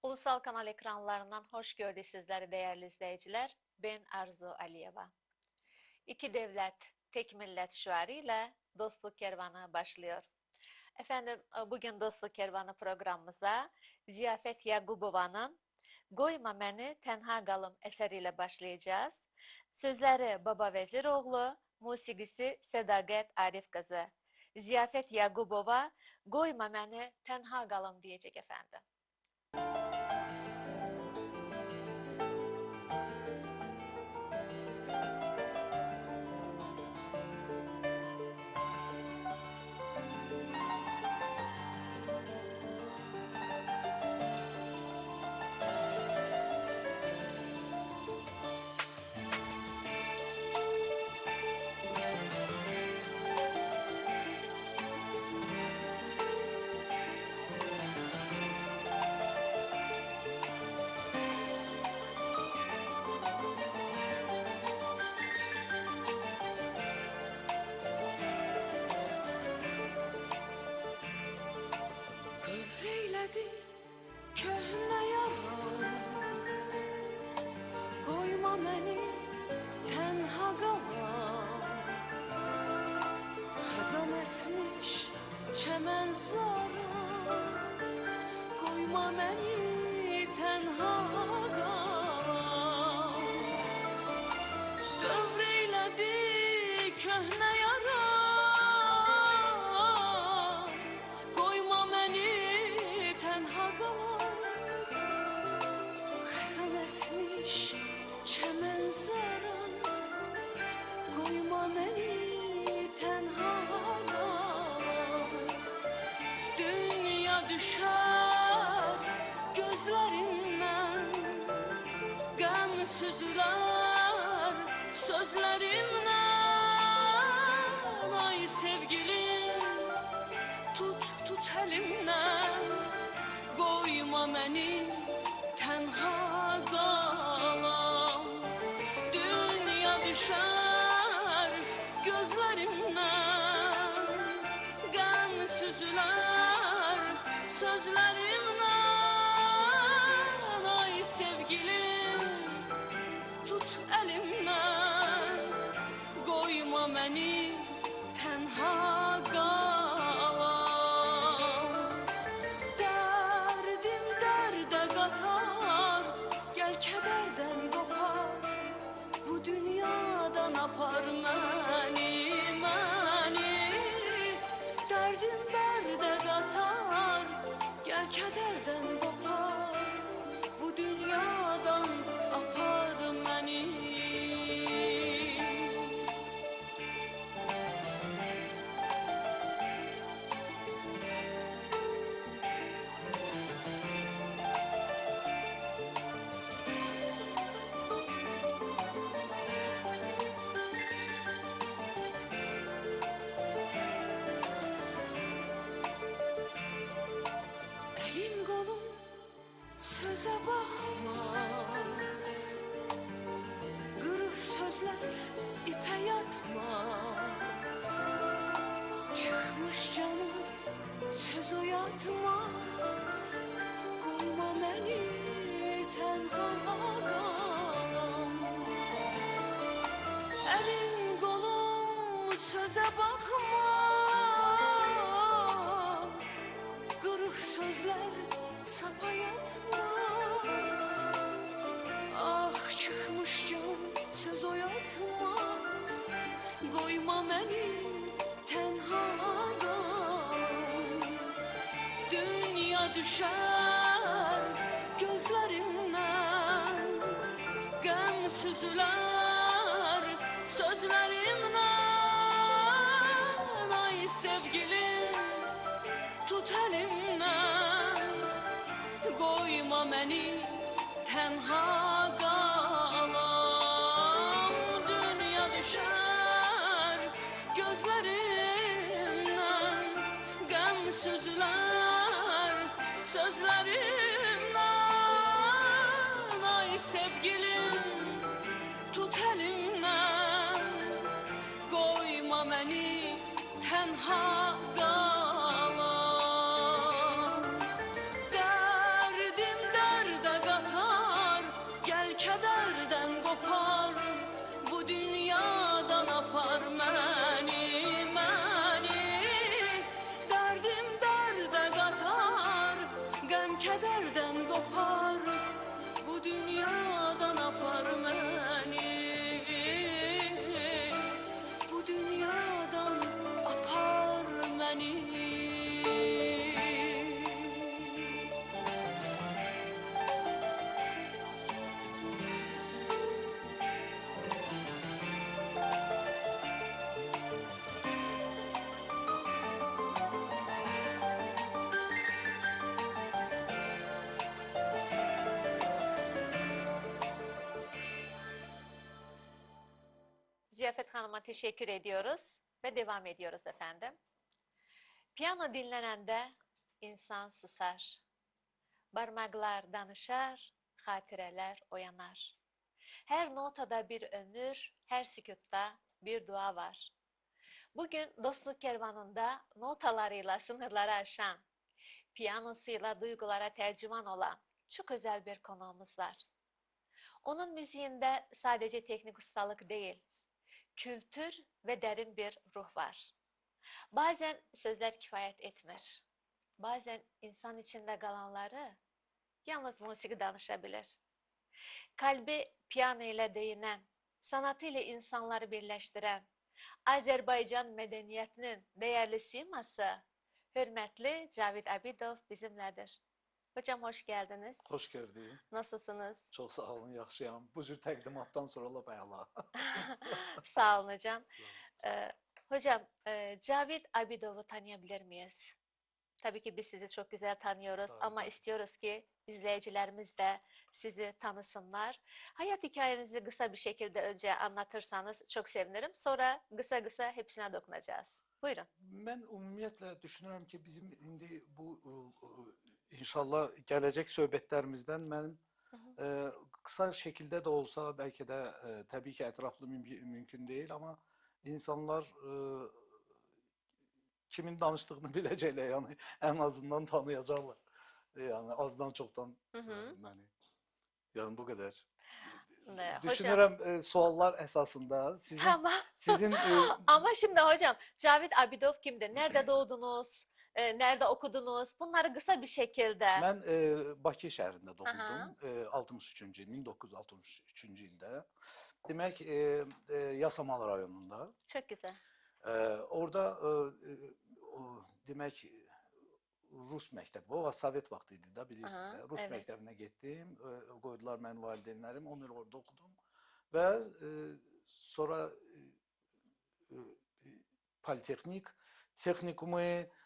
Ulusal Kanal ekranlarından hoş gördük sizleri değerli izleyiciler. Ben Arzu Aliyeva. İki devlet, tek millet şuarı ile Dostluk Kervanı başlıyor. Efendim, bugün Dostluk Kervanı programımıza Ziyafet Yaqubovanın Qoyma Məni Tənha Qalım eseriyle başlayacağız. Sözleri Baba Veziroğlu, musiqisi Sədaqət Arif kızı. Ziyafet Yaqubova Qoyma Məni Tənha Qalım diyecek efendim. Kövreylədi köhnə yaram, qoyma məni tənha qalam. Xəzan əsmiş çəmən zaram, qoyma məni tənha qalam. Kövreylədi köhnə yaram, çəmən zaram, qoyma məni tənha qalam. Dünya düşər gözlərimdən, qəm süzülər sözlərimdən. Ay sevgilim, tut əlimdən, qoyma məni tənha qalam. Dünya düşər gözlərimdən, qəm süzülər sözlərimdən. Ay sevgilim, tut əlimdən, qoyma məni tənha qalam. Dərdim dərdə qatar, gəl kədərdən qopar, bu dünyadan apar məni. Dərdim dərdə qatar, gəl kədərdən qopar, bu dünyadan apar məni. Elim kolum söze bakmaz, kırık sözler ipe yatmaz. Çıkmış canım söz oyatmaz, koyma beni tenha qalam. Elim kolum söze bakmaz, kırık sözler sapa yatmaz. Ah çıkmış can söz oyatmaz, koyma beni tenha qalam. Dünya düşer gözlerimden, qəm süzülər sözlərimdən. Ay sevgilim, tut əlimdən, qoyma məni tənha qalam. Dünya düşər gözlərimdən, qəm süzülər sözlərimdən. Ay sevgilim, tut əlimdən, qoyma məni tənha qalam. Dərdim kederden kopar, bu dünyadan apar beni, bu dünyadan apar beni. Ziyafet Hanım'a teşekkür ediyoruz ve devam ediyoruz efendim. Piyano dinlenende insan susar. Parmaklar danışar, hatireler uyanar. Her notada bir ömür, her sükutta bir dua var. Bugün Dostluk Kervanı'nda notalarıyla sınırları aşan, piyanosuyla duygulara tercüman olan çok özel bir konuğumuz var. Onun müziğinde sadece teknik ustalık değil, kültür ve derin bir ruh var. Bazen sözler kifayet etmir. Bazen insan içinde kalanları yalnız musiki danışabilir. Kalbi piyano ile değinen, sanatıyla insanları birleştiren, Azerbaycan medeniyetinin değerli siması, hürmetli Cavid Abidov bizimledir. Hocam hoş geldiniz. Hoş gördük. Nasılsınız? Çok sağ olun, yaxşıyam. Bu cür təqdimatdan sonra la bayala. Sağ olun hocam. Hocam, Cavid Abidov'u tanıyabilir miyiz? Tabii ki biz sizi çok güzel tanıyoruz ama istiyoruz ki izleyicilerimiz de sizi tanısınlar. Hayat hikayenizi kısa bir şekilde önce anlatırsanız çok sevinirim. Sonra kısa kısa hepsine dokunacağız. Buyurun. Mən ümumiyyətlə düşünürəm ki, bizim indi bu inşallah gələcək söhbətlərimizdən mənim kısa şəkildə də olsa, bəlkə də təbii ki, ətraflı mümkün deyil, amma insanlar kimin danışdığını biləcəklər, yəni ən azından tanıyacaqlar. Yəni azdan çoxdan məni. Yəni bu qədər. Düşünürəm suallar əsasında sizin Ama şimdi hocam Cavid Abidov kimdir? Nerede doğdunuz? Nerede okudunuz? Bunları kısa bir şekilde. Mən Bakı şəhərində doğuldum. 63-cü il, 1963-cü ildə. Demək Yasamal rayonunda. Çok güzel. Orada demək Rus məktəbi, o Sovet vaxtı idi da, bilirsiniz də. Rus məktəbinə getdim, qoydular mənim valideynlərim, 10 il orada oxudum və sonra Politexnik, texnikumu,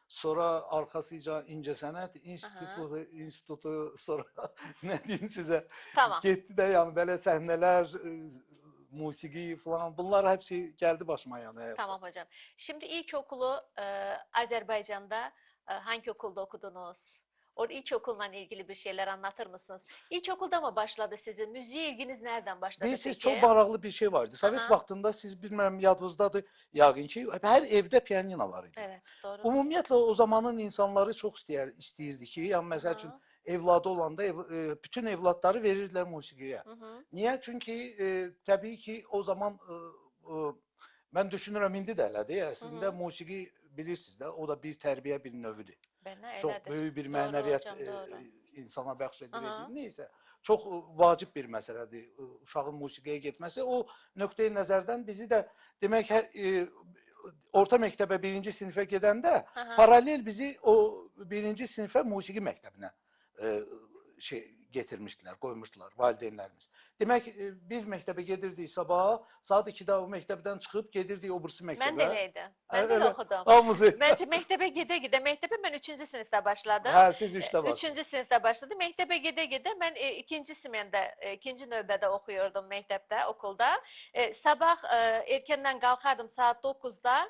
sonra arxasıca İncəsənət institutu, sonra nə deyim sizə, getdi də, yəni belə səhnələr, musiki falan, bunlar hepsi geldi başıma yani. Tamam hocam. Şimdi ilkokulu Azerbaycan'da hangi okulda okudunuz? O ilkokulla ilgili bir şeyler anlatır mısınız? İlkokulda mı başladı sizin? Müziğe ilginiz nereden başladı peki? Siz çok maraqlı bir şey vardı. Sovet vaxtında siz bilmirəm yadınızdadır yəqin ki, hər evdə pianino var idi. Evet, doğru. Ümumiyyətlə o zamanın insanları çox istəyirdi ki, yəni məsəl üçün evladı olanda bütün evladları verirdilər musiqiyə. Niyə? Çünki təbii ki o zaman mən düşünürəm indi də elədir. Əslində musiqi bilirsiniz də, o da bir tərbiyə, bir növüdür. Çox böyük bir mənəviyyat insana bəxş edir. Neysə, çox vacib bir məsələdir uşağın musiqiyə getməsi. O nöqteyi nəzərdən bizi də demək orta məktəbə birinci sinifə gedəndə paralel bizi o birinci sinifə musiqi məktəbinə getirmişdilər, qoymuşdular valideynlərimiz. Demək, bir məktəbə gedirdik sabah, saat 2-də o məktəbdən çıxıb gedirdik o birisi məktəbə. Mən də eləydim. Mən də oxudum. Məncə məktəbə gedə-gedə, məktəbə mən 3-cü sinifdə başladım. Hə, siz 3-də başladınız. 3-cü sinifdə başladım. Məktəbə gedə-gedə mən ikinci növbədə oxuyordum məktəbdə, okulda. Sabah erkəndən qalxardım saat 9-da.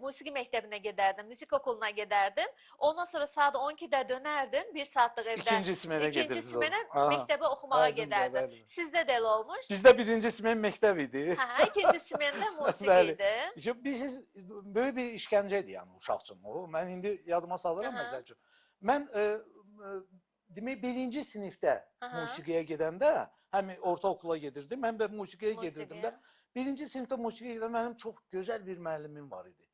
Musiqi məktəbinə gedərdim, müzik okuluna gedərdim. Ondan sonra saat 12-də dönərdim, bir saatlıq evdən. İkinci sinifə gedirdiniz. İkinci sinifə məktəbə oxumağa gedərdim. Sizdə də elə olmuş? Bizdə birinci sinif məktəb idi. İkinci sinifdə musiqi idi. Biz böyük bir işgəncə idi yəni uşaq üçün o. Mən indi yadıma salıram məsəl üçün. Mən demək birinci sinifdə musiqiyə gedəndə, həm ortaokula gedirdim, həm də musiqiyə gedirdim də. Birinci sinifdə musiqiyə gedən mənim çox gözəl bir müəllimim var idi.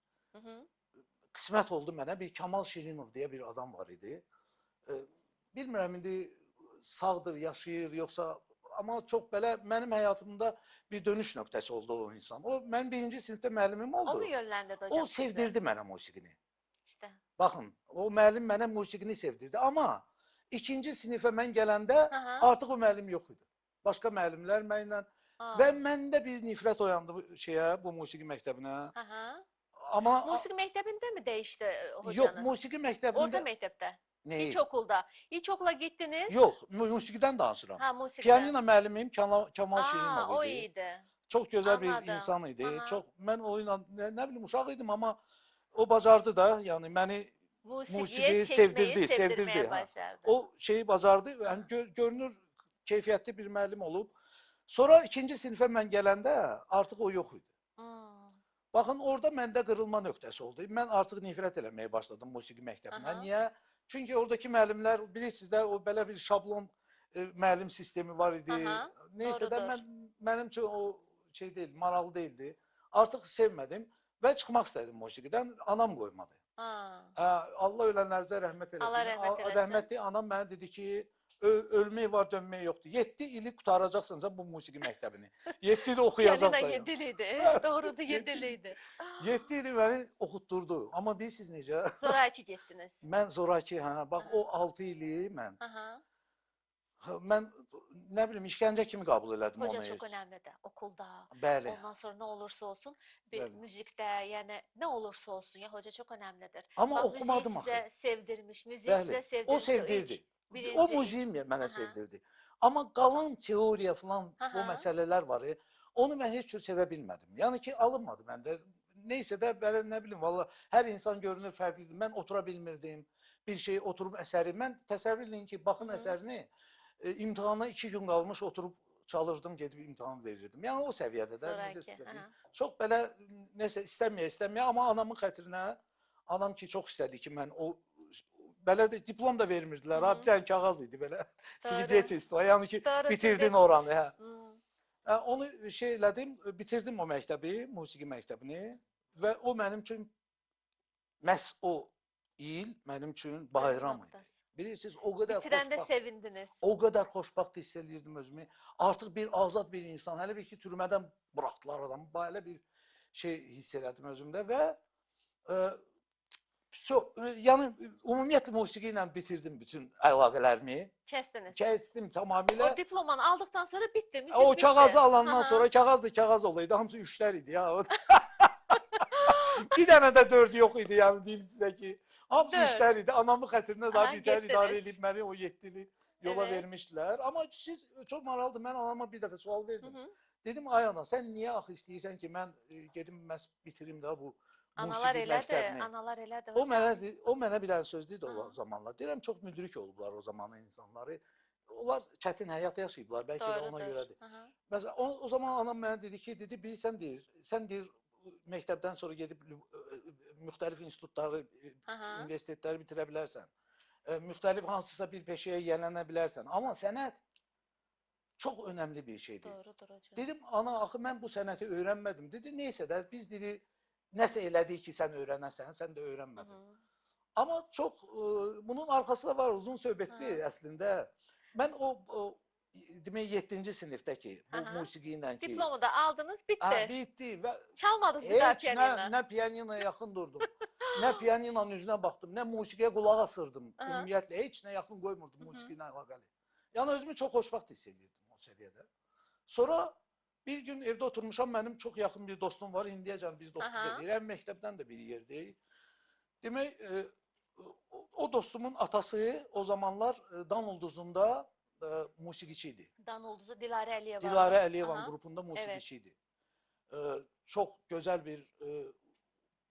Qismət oldu mənə, bir Kamal Şirinov deyə bir adam var idi. bilmirəm indi sağdır, yaşayır yoxsa, amma çox belə mənim həyatımda bir dönüş nöqtəsi oldu o insan. O mənim birinci sinifdə müəllimim O mu oldu. yönlendirdi O hocam sizi? sevdirdi mənə musiqini. İşte. Baxın, o müəllim mənə musiqini sevdirdi. Amma ikinci sinifə mən gələndə Hı hı. artıq o müəllim yox idi. Başqa müəllimlər mənlə Aa. və məndə bir nifrət oyandı bu şeyə, bu musiqi məktəbinə. Hı hı. Amma Musiki mektebinde mi değişti yox, hocanız? musiqi Orta məktəbində mektepte. neyi? İlkokulda. İlkokula gittiniz. Yox, musiqidən danışıram. Ha, musikiden. Pianino müəllimim Kamal Aa, Şirinov o idi. iyiydi. Çox gözəl bir Anladım. insan idi. Aha. Çox mən o ilə nə bilim uşaq idim amma o bacardı da, yəni məni Musikiye musiqiyi çekmeyi, sevdirdi, sevdirmeye sevdirdi. Ha. başardı. O şeyi bacardı. Yəni görünür keyfiyyətli bir müəllim olub. Sonra ikinci sinifə mən gələndə artıq o yox idi. Hmm. Baxın, orada məndə qırılma nöqtəsi oldu. Mən artıq nifrət eləməyə başladım musiqi məktəbinə. Aha. Niyə? Çünki oradakı müəllimlər, bilirsiniz də, o belə bir şablon müəllim sistemi var idi. Aha, Neysə də doğrudur. mənim üçün o şey deyil, maraqlı deyildi. Artıq sevmədim və çıxmaq istədim musiqidən. Anam qoymadı. Ha. Allah ölənlərinizə rəhmət eləsin. Allah rəhmət eləsin. Rəhmətli anam mənə dedi ki, ölmək var, dönmək yoxdur. 7 ili qutaracaqsan sən bu musiqi məktəbini. 7 il Piyanino oxuyacaqsan. yediliydi. Ha, Doğrudur, yedi- yediliydi. 7 ili məni oxutdurdu. Amma bilirsiniz necə? Zoraki gittiniz. Mən zoraki, hə, bax o 6 ili Aha. mən nə bilim işgəncə kimi qəbul elədim Hoca onu. çok önemli de okulda. Bəli. Ondan sonra ne olursa olsun bir Bəli. müzikte yani ne olursa olsun ya hoca çok önemlidir. Amma Bak oxumadım müziği size axı. sevdirmiş, müziği size Bəli. sevdirmiş. O sevdirdi. birinci O ilk- musiqi mənə Aha. sevdirdi. Amma qalan teoriya falan o Aha. məsələlər var. Onu mən heç cür sevə bilmədim. Yəni ki, alınmadı məndə. Neysə də belə nə bilim valla hər insan görünür fərqlidir. Mən otura bilmirdim. Bir şey oturub əsəri. Mən təsəvvür edin ki, baxın Hı hı. əsərini imtahana 2 gün qalmış oturub çalışırdım, gedib imtahan verirdim. Yəni o səviyyədə də. necə Zoraki. sizə deyim. Aha. Çox belə nəsə istəməyə, amma anamın xətrinə, anam ki çox istədi ki mən o belə də diplom da vermirdilər. Hı Ha, hı. bir dənə kağız idi belə. Doğru. Svidetельство. Yəni ki Doğru, bitirdin svide- oranı, hə. Hmm. Onu şey elədim, bitirdim o məktəbi, musiqi məktəbini və o mənim üçün məhz o il mənim üçün bayram idi. Noktası. Bilirsiniz, o qədər Bitirende xoşbaxt, sevindiniz. o qədər xoşbaxt hiss eləyirdim özümü. Artıq bir azad bir insan, hələ bir ki türmədən buraxdılar adamı. Belə bir şey hiss elədim özümdə və yəni ümumiyyətlə musiqi ilə bitirdim bütün əlaqələrimi. Kestiniz. Kəsdim tamamilə. O diplomanı aldıktan sonra bitti. Müzik O bitti. kağazı alandan Aha. sonra kağaz olaydı. Hamısı 3'lər idi ya. Bir dənə də 4 yox idi yəni deyim sizə ki. Hamısı Dörd. 3'lər idi. Anamın xətrinə daha Aha, bir tər idarə getdiniz. edib məni o 7'li yola Evet. vermişdilər. Amma siz çox maraqlıdır. Mən anama bir dəfə sual Hı verdim. hı. Dedim ay ana sən niyə axı istəyirsən ki mən gedim məhz bitirim də bu Analar musiqi elədi. məktəbini. Analar elədi O hocam. mənə bir dənə söz dedi o Aha. zamanlar. Deyirəm çox müdrik olublar o zamanın insanları. Onlar çətin həyat yaşayıblar. Bəlkə də ona Doğrudur. görədir. Aha. Məsələn, o zaman anam mənə dedi ki, dedi, bilirsən deyir, sən deyir məktəbdən sonra gedib müxtəlif institutları, Aha. universitetləri bitirə bilərsən. Müxtəlif hansısa bir peşəyə yiyələnə bilərsən. Amma sənət çox önəmli bir şeydir. Doğrudur hocam. Dedim, ana, axı mən bu sənəti öyrənmədim. Dedi, neysə də biz dedi, nəsə elədik ki, sən öyrənəsən, sən də Hı öyrənmədin. hı. Amma çox, bunun arkası da var, uzun söhbətli Aha. əslində. Mən o demək 7-ci sinifdəki bu Aha. musiqi ilə ki, Diplomu da aldınız, bitti. bitti və Çalmadınız bir daha heç piyanino. nə pianinoya yaxın durdum, nə pianinonun üzünə baxdım, nə musiqiyə qulaq asırdım. Aha. Ümumiyyətlə heç nə yaxın qoymurdum Hı hı. musiqi ilə əlaqəli. Yəni özümü çox xoşbəxt hiss edirdim o səviyyədə. Sonra bir gün evdə oturmuşam, mənim çox yaxın bir dostum var, indiyəcən biz dostluq Aha. edirik, həm məktəbdən də bir yerdəyik. Demək, o dostumun atası o zamanlar Dan Ulduzunda musiqiçi idi. Dan Ulduzu Dilarə Əliyeva. Dilarə Əliyevan Aha. qrupunda musiqiçi idi. Çox gözəl bir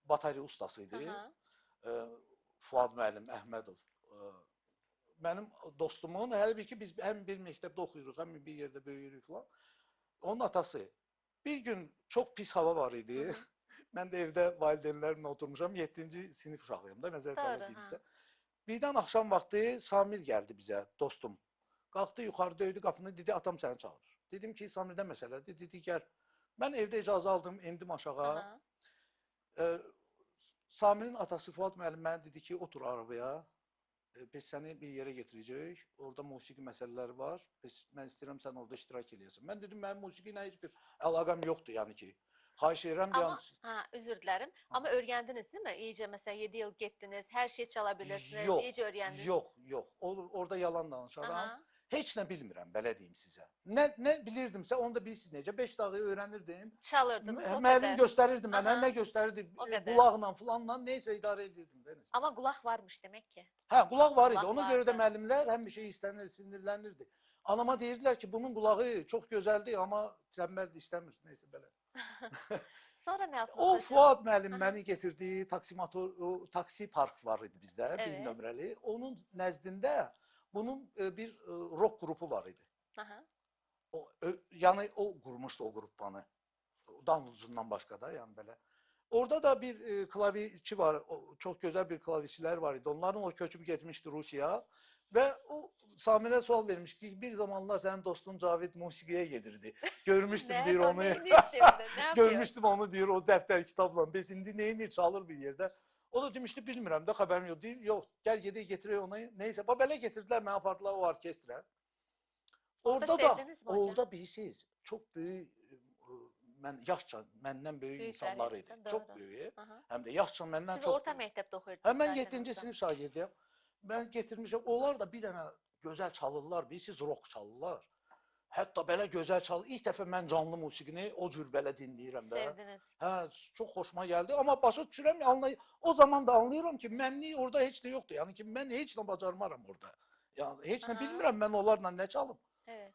batarya ustası idi. Aha. Fuad müəllim Əhmədov. Mənim dostumun, hələ bir ki biz həm bir məktəbdə oxuyuruq, həm bir yerdə böyüyürük falan. Onun atası. Bir gün çox pis hava var idi. Hı hı. Mən də evdə valideynlərimlə oturmuşam. 7-ci sinif uşağıyım da, məsələn belə Doğru, deyilsə. Birdən axşam vaxtı Samir gəldi bizə, dostum. Qalxdı yuxarı döydü qapını, dedi atam səni çağırır. Dedim ki, Samirdə məsələdir. Dedi gəl. Mən evdə icazə aldım, endim aşağı. Aha. Samirin atası Fuad müəllim mənə dedi ki, otur arabaya. biz səni bir yerə getirəcəyik. Orada musiqi məsələləri var. Mən istəyirəm sən orada iştirak eləyəsən. Mən dedim mənim musiqi ilə heç bir əlaqəm yoxdur, yəni ki. Xahiş edirəm bir Ama an. özür dilerim. Ama öğrendiniz değil mi? İyice mesela 7 yıl gittiniz. Her şeyi çalabilirsiniz. Yox, İyice öğrendiniz. yox. Orada yalan danışaram. Aha. Heç nə bilmirəm, belə deyim sizə. Nə bilirdimsə onu da bilirsiniz necə. 5 daqiqə öyrənirdim. Çalırdınız o Müəllim kadar. göstərirdi mənə, Aha. nə göstərirdi? O kadar. Qulaqla, filanla neysə idarə edirdim. Dəniz. Ama kulak varmış demek ki. Hə, qulaq var idi. Qulaq Ona görə də vardı. müəllimlər həmişə istənir, sinirlənirdi. Anama deyirdilər ki, bunun qulağı çox gözəldir, amma tənbəldir, istəmir. Neysə belə. Sonra ne yaptınız O hocam? Fuad müəllim Aha. məni getirdi, taksi park var idi bizdə, bir Evet. nömrəli. Onun nəzdində bunun bir rock qrupu var idi. Aha. Yəni o qurmuşdu o qrupanı. Danluzundan başqa da, yəni belə. Orada da bir klaviçi var, çox gözəl bir klaviçilər var idi. Onların o köçüb getmişdi Rusiyaya və o Samirə sual vermişdi. Bir zamanlar sənin dostun Cavid musiqiyə gedirdi. Görmüşdüm Nerede deyir o? onu. Ne iniyor şimdi? Ne yapıyor? Görmüşdüm onu deyir o dəftər kitabla. Biz indi neyini çalır bir yerdə. O da demişdi bilmirəm də xəbərim yox. Deyir yox gəl gedək getirək onu. Neysə belə getirdilər məni apardılar o orkestra. Orada sevdiniz mi hocam? Orada bilirsiniz çox böyük yaşca məndən böyük Büyüklər insanlar idi. hepsi, Çox doğru. böyük. Aha. Həm də yaşca məndən Siz çox orta böyük. məktəbdə oxuyurdunuz Mən zaten 7-ci o zaman. sinif şagirdiyəm. Mən getirmişəm. Onlar da bir dənə gözəl çalırlar. Bilirsiniz rock çalırlar. Hətta belə gözəl çalır. İlk dəfə mən canlı musiqini o cür belə dinləyirəm də. Sevdiniz. Hə, çox xoşuma gəldi. Amma başa düşürəm, o zaman da anlayıram ki, mənlik orada heç nə yoxdur. Yəni ki, mən heç nə bacarmaram orada. Yəni heç nə Aha. bilmirəm mən onlarla nə çalım. Evet.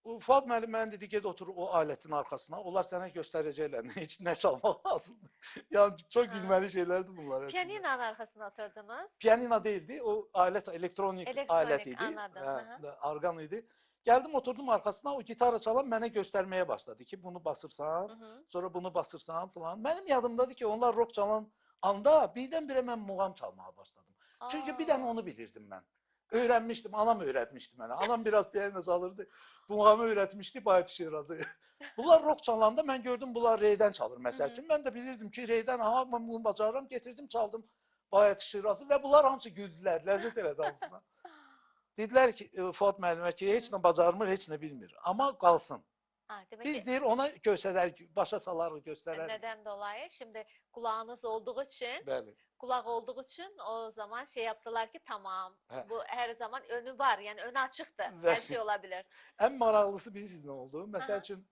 O Fuad müəllim mənə dedi, get otur o alətin arxasına. Onlar sənə göstərəcəklər heç nə çalmaq lazımdır. Yəni çox Ha. gülməli şeylərdir bunlar. əslində. Piyaninonun arkasına oturdunuz. Piyanino değildi. O alet elektronik alet idi. Anladım. Hə, orqan idi. Gəldim oturdum arxasına. O gitarı çalan mənə göstərməyə başladı ki, bunu basırsan, Hı hı. sonra bunu basırsan falan. Mənim yadımdadır ki, onlar rock çalan anda birdən-birə mən muğam çalmağa başladım. Çünki bir dənə onu bilirdim mən. Öyrənmişdim, anam öyrətmişdi mənə. Anam biraz piano çalırdı. Muğamı öyrətmişdi Bayat Şirazı. Bunlar rock çalanda mən gördüm bunlar reydən çalır məsəl Hı hı. üçün. Mən də bilirdim ki, reydən aha mən bunu bacarıram, getirdim, çaldım Bayat Şirazı və bunlar hamısı güldülər, ləzzət elədi hamısına. Dedilər ki, Fuad müəllimə ki, heç nə bacarmır, heç nə bilmir. Amma qalsın. Ha, demek Biz ki deyir ona göstərərik, başa salarıq, göstərərik. neden dolayı? Şimdi kulağınız olduğu için, Bəli. kulak olduğu için o zaman şey yaptılar ki tamam, Hə. bu her zaman önü var, yani önü açıktı. Her Bəli. şey olabilir. Ən maraqlısı bilirsiniz nə oldu? Məsəl Aha. üçün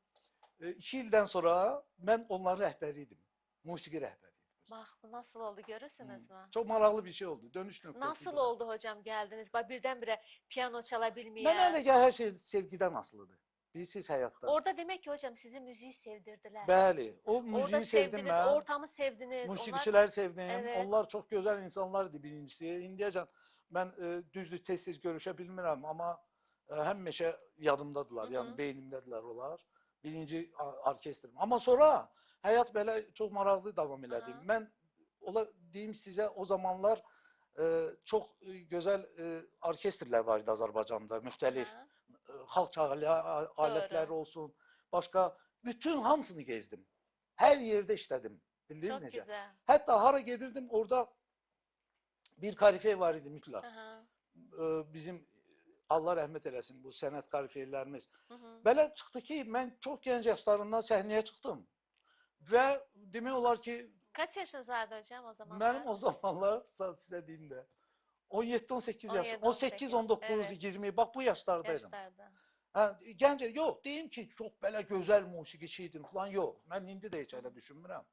2 ildən sonra mən onların rəhbəri idim. Musiqi rəhbəri idim. Bak bu nasıl oldu görürsünüz mü? Çox maraqlı bir şey oldu. Dönüş nöqtəsi. Nasıl oldu hocam geldiniz? Bak birdenbire piyano Mənə çalabilmeyen. elə gəlir hər şey sevgidən asılıdır. Bilirsiniz həyatda. Orada demek ki hocam sizi müziği sevdirdiler. Bəli, o Orada müziği sevdim sevdiniz, mən. ortamı sevdiniz. Musiqiçiləri sevdim. Evet. Onlar çox gözəl insanlar idi birincisi. İndiyəcən mən düzdür tez-tez görüşə bilmirəm, amma həmişə yadımdadılar. Hı hı. Yəni beynimdədirlər onlar. Birinci orkestrim. Amma sonra həyat belə çox maraqlı davam elədi. Aha. Mən ola deyim sizə o zamanlar çox gözəl orkestrlər var idi Azərbaycanda, müxtəlif. Aha. Xalq çağırlı alətləri olsun, başqa bütün hamısını gezdim. Hər yerdə işlədim. Bildiniz Çok necə? güzel. Hətta hara gedirdim orada bir karifey var idi mütləq. Aha. Bizim Allah rəhmət eləsin bu sənət karifeylərimiz. Hı hı. Belə çıxdı ki, mən çox gənc yaşlarından səhnəyə çıxdım. Və demək olar ki, Kaç yaşınız vardı hocam o zamanlar? mənim o zamanlar sizə deyim də 17-18 yaş, 17-18, 18-19, evet. 20 bax bu yaşlardaydım. Yaşlarda. Hə, gənc yox, deyim ki, çox belə gözəl musiqiçi idim falan yox. Mən indi də heç elə düşünmürəm.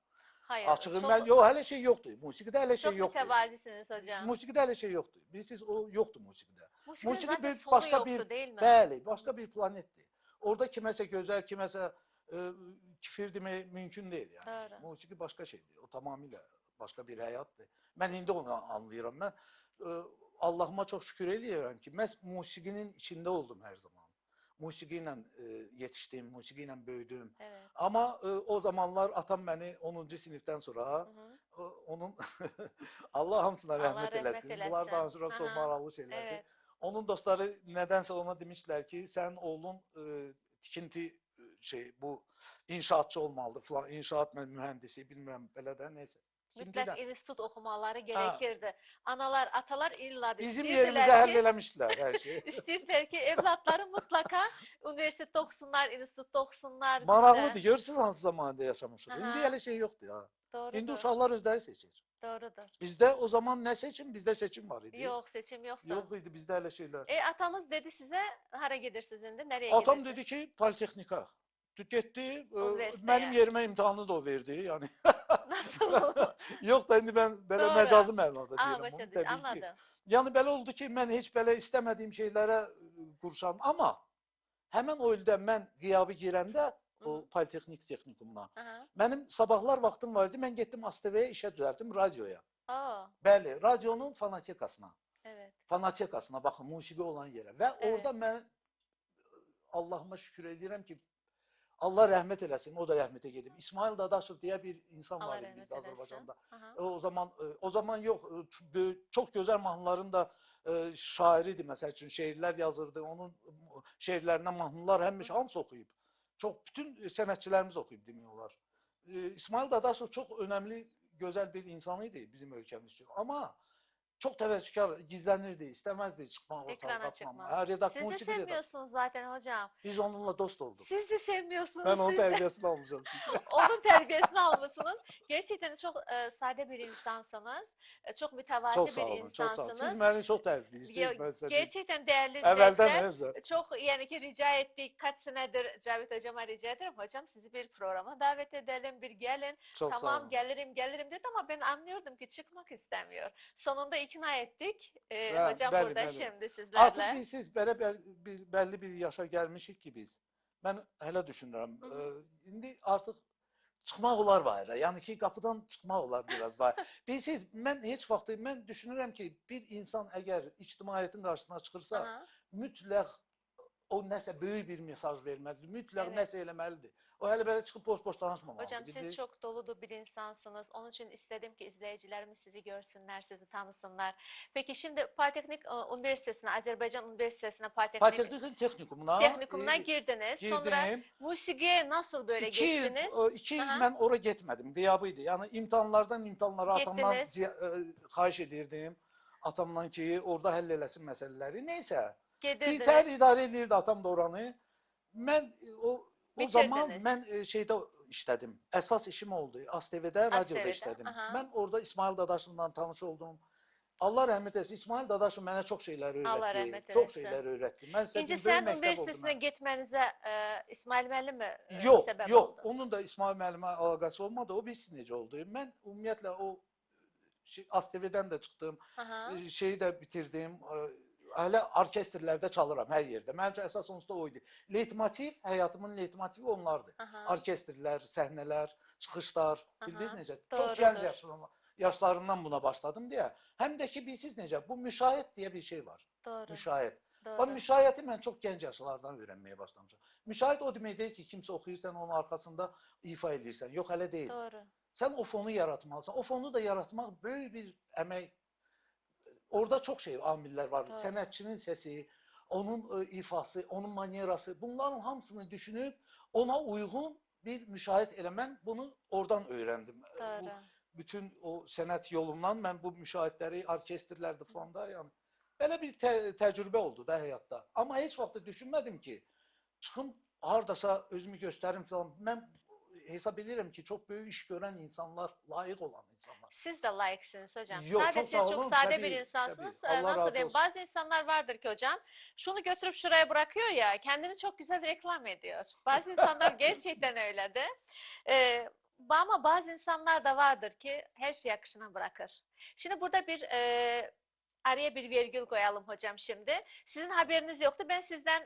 Hayır. Açığı çok, mən yox, hələ şey yoxdur. Musiqidə hələ şey çok yoxdur. mütevazisiniz hocam. Musiqidə hələ şey yoxdur. Bilirsiniz o yoxdur musiqidə. Musiqinin Musiqi zaten bir sonu başqa yoktu bir değil mi? bəli, başqa bir planetdir. Orada kiməsə gözəl, kiməsə kifir demək mümkün deyil yəni. Doğru. Musiqi başqa şeydir. O tamamilə başqa bir həyatdır. Mən indi onu anlayıram. Mən Allahıma çox şükür eləyirəm ki, məhz musiqinin içində oldum hər zaman. Musiqi ilə yetişdim, musiqi ilə böyüdüm. Evet. Amma o zamanlar atam məni 10-cu sinifdən sonra Hı hı. onun Allah hamısına Allah rəhmət rəhmət eləsin. eləsin. Bunlar danışıram çox Aha, maraqlı şeylərdir. evet. Onun dostları nədənsə ona demişlər ki, sən oğlun tikinti bu inşaatçı olmalıdır falan. İnşaat mühəndisi bilmirəm belə də neysə. Şimdi Mütləq de institut oxumaları ha, gerekirdi. Analar, atalar illa da bizim yerimize istəyirdilər ki, hallelemişler her şeyi. istəyirdilər ki, evlatları mutlaka universitetdə oxusunlar, institutda oxusunlar bizdə. Maraqlıdır. Görürsünüz hansı zamanda yaşamışıq. İndi Aha, elə şey yoxdur ya. İndi doğrudur, uşaqlar özləri seçir. doğrudur. Bizdə o zaman nə seçim? Bizdə seçim var idi. Yox, seçim yoxdur. Yox idi bizdə elə şeylər. Atanız dedi sizə, hara gedirsiniz indi, nereye Atam gedirsiniz? dedi ki, Politexnika. Getdi, Üniversiteye. mənim yerimə imtahanı da o verdi. Yəni Nasıl? yox da indi mən belə Doğru. məcazi mənada Aa, deyirəm bunu başa təbii ki. anladım. Yəni belə oldu ki, mən heç belə istəmədiyim şeylərə qurşam. Amma həmin o ildə mən qiyabi girəndə o Politexnik texnikumuna, Aha. mənim sabahlar vaxtım var idi. Mən getdim ASTV-yə işə düzəltdim radioya. Aa, Bəli, radionun fonotekasına. evet. Fonotekasına baxın, musiqi olan yerə. Və Evet. orada mən Allahıma şükür edirəm ki, Allah rəhmət eləsin, o da rəhmətə gedib. İsmail Dadaşov deyə bir insan Allah var idi rəhmət bizdə eləsin. Azərbaycanda. Aha. O zaman yox, çox gözəl mahnıların da şairidir. Məsəl üçün şeirlər yazırdı. Onun şeirlərindən mahnılar həmişə hamısı oxuyub. Çox bütün sənətçilərimiz oxuyub demək olar. İsmail Dadaşov çox önəmli, gözəl bir insan idi bizim ölkəmiz üçün. Amma çok təvəzzükar, gizlənirdi, istəməzdi çıxmaq Ekrana ortalığa çıkmak. falan. Redak, Siz de musiqi redak. sevmiyorsunuz zaten hocam. Biz onunla dost olduk. Siz de sevmiyorsunuz. Ben onun Siz de terbiyesini almışım çünkü. onun terbiyesini almışsınız. Gerçekten çok sade bir insansınız. Çok Çok mütevazi sağ bir olun, çok sağ olun. Siz insansınız. beni çok tərifləyirsiniz. Ya, Ben size gerçekten değerli Evvelden izleyiciler, özle. çok yani ki rica ettik. Kaç senedir Cavit hocama rica ederim. Hocam sizi bir programa davet edelim, bir gelin. Çok sağ Tamam olun. gelirim dedi ama ben anlıyordum ki çıkmak istemiyor. Sonunda ikna ettik. Hə, Hocam bəli, burada bəli. şimdi sizlerle. Artıq biz siz bəlli bir yaşa gəlmişik ki biz. Mən hələ düşünürəm. Hı hı. İndi artıq çıxmaq olar bayıra. Yəni ki qapıdan çıxmaq olar biraz bayıra. Bilirsiniz, mən heç vaxt mən düşünürəm ki bir insan əgər ictimaiyyətin qarşısına çıxırsa, Aha. mütləq o nəsə böyük bir mesaj verməlidir. Mütləq Evet. nəsə eləməlidir. O hələ belə çıxıb boş-boş danışmamalıdır. Hocam siz bildiniz? çok doludu bir insansınız. Onun için istedim ki izleyicilerimiz sizi görsünler, sizi tanısınlar. Peki şimdi Politeknik Üniversitesi'ne, Azerbaycan Üniversitesi'ne Politexnik Texnikumuna Teknikumuna girdiniz. Sonra girdim. musiqiye nasıl böyle 2 il, geçtiniz? 2 il Aha. mən ora getmədim, qiyabıydı. Yəni imtahanlardan imtahanlara atamdan Getdiniz. xahiş edirdim. Atamdan ki, orada həll eləsin məsələləri. Neysə, bir Gedirdiniz. tər idarə edirdi atam da oranı. Mən o zaman Bitirdiniz. mən şeydə işlədim. Əsas işim oldu. ASTV-də, radioda ASTV-də, işlədim. aha. Mən orada İsmail Dadaşovla tanış oldum. Allah rəhmət etsin. İsmail Dadaşov mənə çox şeylər öyrətdi. Allah rəhmət Çox eləsin. şeylər öyrətdi. Mən sizə İnci deyim, sen böyük məktəb oldu üniversitesine mənim. gitmenize İsmail müəllim mi Yox, sebep yox. oldu? Onun da İsmail müəllimə əlaqəsi olmadı. O bilsin necə oldu. Mən ümumiyyətlə o ASTV-dən də çıxdım. Aha. Şeyi də bitirdim. Hələ orkestrlərdə çalıram hər yerdə. Mənim üçün əsas onsuz da o idi. Leytmotiv, həyatımın leytmotivi onlardır. Aha. Orkestrlər, səhnələr, çıxışlar. Aha, Bildiniz necə? doğrudur. Çox gənc yaşlarından buna başladım deyə. Həm də ki bilsiz necə? Bu müşahidə deyə bir şey var. Doğru. Müşahidə. Doğru. O müşahidə mən çox gənc yaşlardan öyrənməyə başlamışam. Müşahidə o demək deyil ki, kimsə oxuyursan, onun arxasında ifa edirsən. Yox, hələ deyil. Doğru. Sən o fonu yaratmalısan. O fonu da yaratmaq böyük bir əmək. Orada çox şey amillər var. Doğru. Sənətçinin səsi, onun ifası, onun manerası. Bunların hamısını düşünüb ona uyğun bir müşahidə eləmən. Bunu oradan öyrəndim. Doğru. Bütün o sənət yolundan mən bu müşahidələri, orkestrlərdə falan da yəni belə bir təcrübə oldu da həyatda. Amma heç vaxt da düşünmədim ki, çıxım hardasa özümü göstərim falan. Mən hesab edirəm ki, çox böyük iş görən insanlar, layiq olan insanlar. Siz de layıksınız hocam. Yok, Sadece çok siz sağ çok olun. sade Tabii, bir insansınız. tabii. Allah Nasıl razı diyeyim? olsun. Bazı insanlar vardır ki hocam, şunu götürüp şuraya bırakıyor ya, kendini çok güzel reklam ediyor. Bazı insanlar gerçekten öyle de. Ama bazı insanlar da vardır ki her şeyi akışına bırakır. Şimdi burada bir araya bir virgül koyalım hocam şimdi. Sizin haberiniz yoktu. Ben sizden